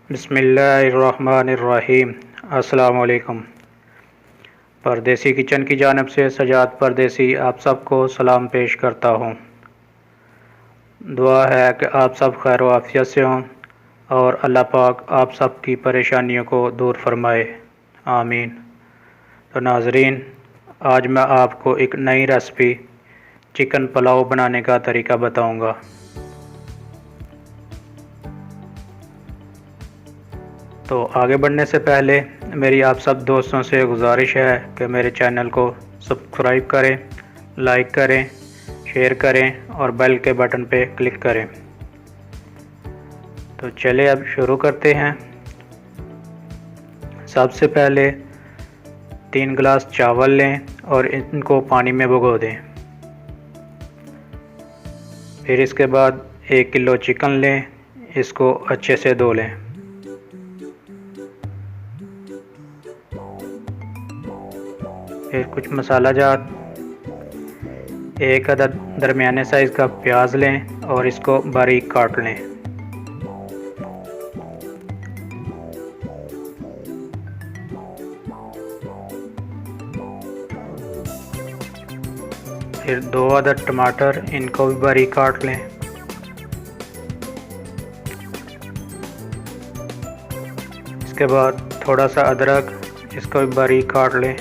बिस्मिल्लाहिर्रहमानिर्रहीम। अस्सलाम वालेकुम। परदेसी किचन की जानब से सजाद परदेसी आप सबको सलाम पेश करता हूँ। दुआ है कि आप सब खैर व आफियत से हों और अल्लाह पाक आप सब की परेशानियों को दूर फरमाए, आमीन। तो नाज़रीन, आज मैं आपको एक नई रेसिपी चिकन पुलाव बनाने का तरीका बताऊँगा। तो आगे बढ़ने से पहले मेरी आप सब दोस्तों से गुजारिश है कि मेरे चैनल को सब्सक्राइब करें, लाइक करें, शेयर करें और बेल के बटन पे क्लिक करें। तो चलिए अब शुरू करते हैं। सबसे पहले 3 गिलास चावल लें और इनको पानी में भिगो दें। फिर इसके बाद 1 किलो चिकन लें, इसको अच्छे से धो लें। फिर कुछ मसाला जात, 1 अदद दरमियाने साइज़ का प्याज लें और इसको बारीक काट लें। फिर 2 अदद टमाटर, इनको भी बारीक काट लें। इसके बाद थोड़ा सा अदरक, इसको भी बारीक काट लें।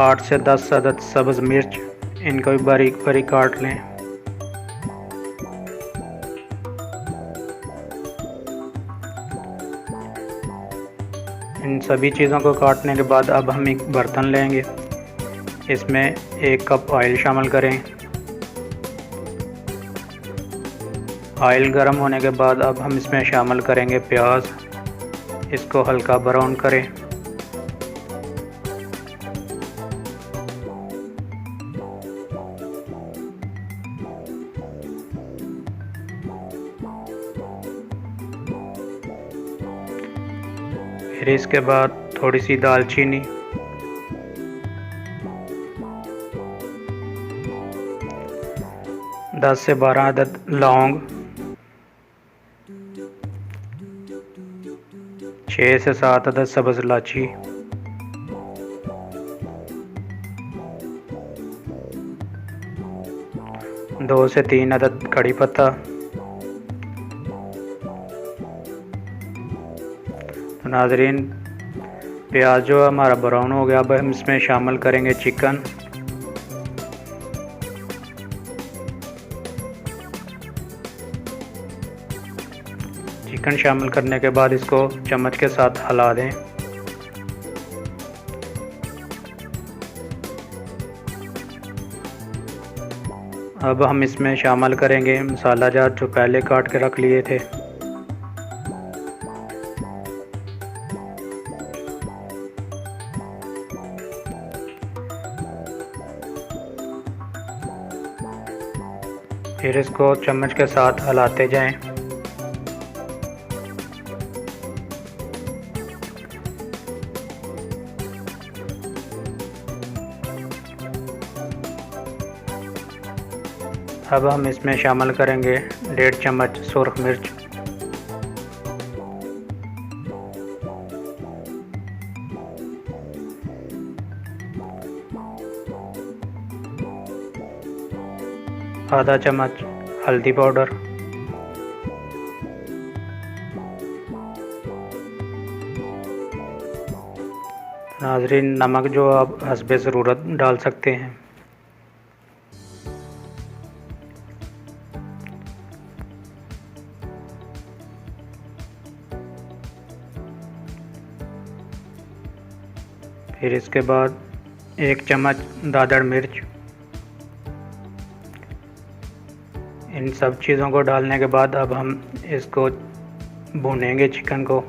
आठ से 10 अदद सब्ज़ मिर्च, इनको भी बारीक बारीक काट लें। इन सभी चीज़ों को काटने के बाद अब हम एक बर्तन लेंगे, इसमें 1 कप ऑयल शामिल करें। ऑयल गर्म होने के बाद अब हम इसमें शामिल करेंगे प्याज, इसको हल्का ब्राउन करें। फिर इसके बाद थोड़ी सी दालचीनी, दस से 12 अदद लौंग, 6 से 7 अदद सब्ज़ इलायची, 2 से 3 अदद कड़ी पत्ता। तो नाज़रीन, प्याज जो हमारा ब्राउन हो गया, अब हम इसमें शामिल करेंगे चिकन। चिकन शामिल करने के बाद इसको चम्मच के साथ हिला दें। अब हम इसमें शामिल करेंगे मसाला जात जो पहले काट के रख लिए थे। फिर इसको चम्मच के साथ हिलाते जाएं। अब हम इसमें शामिल करेंगे 1.5 चम्मच सुरख मिर्च, आधा चम्मच हल्दी पाउडर, नाज़रीन नमक जो आप हस्बे ज़रूरत डाल सकते हैं। फिर इसके बाद 1 चम्मच दादड़ मिर्च। इन सब चीज़ों को डालने के बाद अब हम इसको भूनेंगे चिकन को।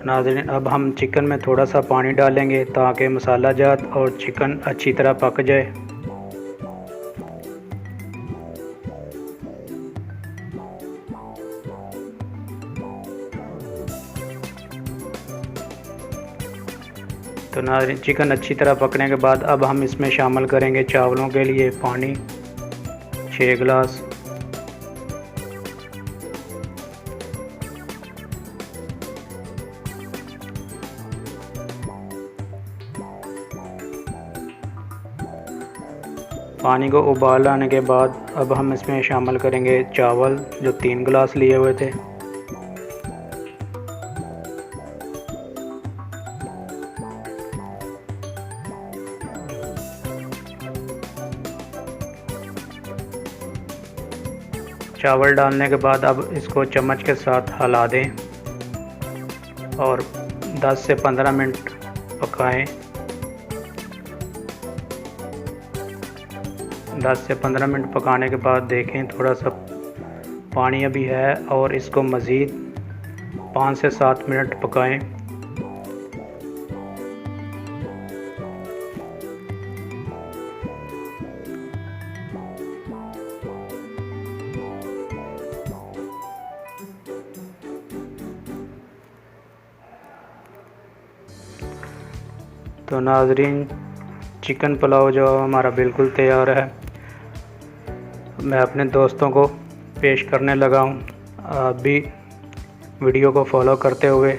नाज़रीन, अब हम चिकन में थोड़ा सा पानी डालेंगे ताकि मसाला जात और चिकन अच्छी तरह पक जाए। तो नाज़रीन, चिकन अच्छी तरह पकने के बाद अब हम इसमें शामिल करेंगे चावलों के लिए पानी 6 गिलास। पानी को उबाल आने के बाद अब हम इसमें शामिल करेंगे चावल जो 3 गिलास लिए हुए थे। चावल डालने के बाद अब इसको चम्मच के साथ हिला दें और 10 से 15 मिनट पकाएं। 10 से 15 मिनट पकाने के बाद देखें थोड़ा सा पानी अभी है और इसको मज़ीद 5 से 7 मिनट पकाएं। तो नाज़रीन, चिकन पुलाव जो हमारा बिल्कुल तैयार है। मैं अपने दोस्तों को पेश करने लगा हूँ। आप भी वीडियो को फॉलो करते हुए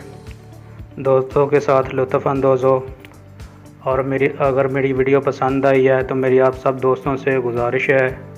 दोस्तों के साथ लुत्फ़ अंदोज़ हो। और अगर मेरी वीडियो पसंद आई है तो मेरी आप सब दोस्तों से गुजारिश है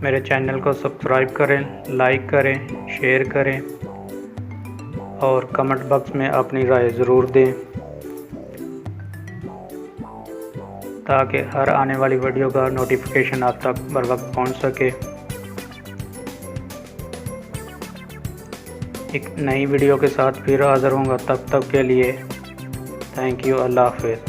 मेरे चैनल को सब्सक्राइब करें, लाइक करें, शेयर करें और कमेंट बॉक्स में अपनी राय ज़रूर दें ताकि हर आने वाली वीडियो का नोटिफिकेशन आप तक बर वक्त पहुँच सके। एक नई वीडियो के साथ फिर हाज़िर होऊंगा। तब तक के लिए थैंक यू। अल्लाह हाफ़िज़।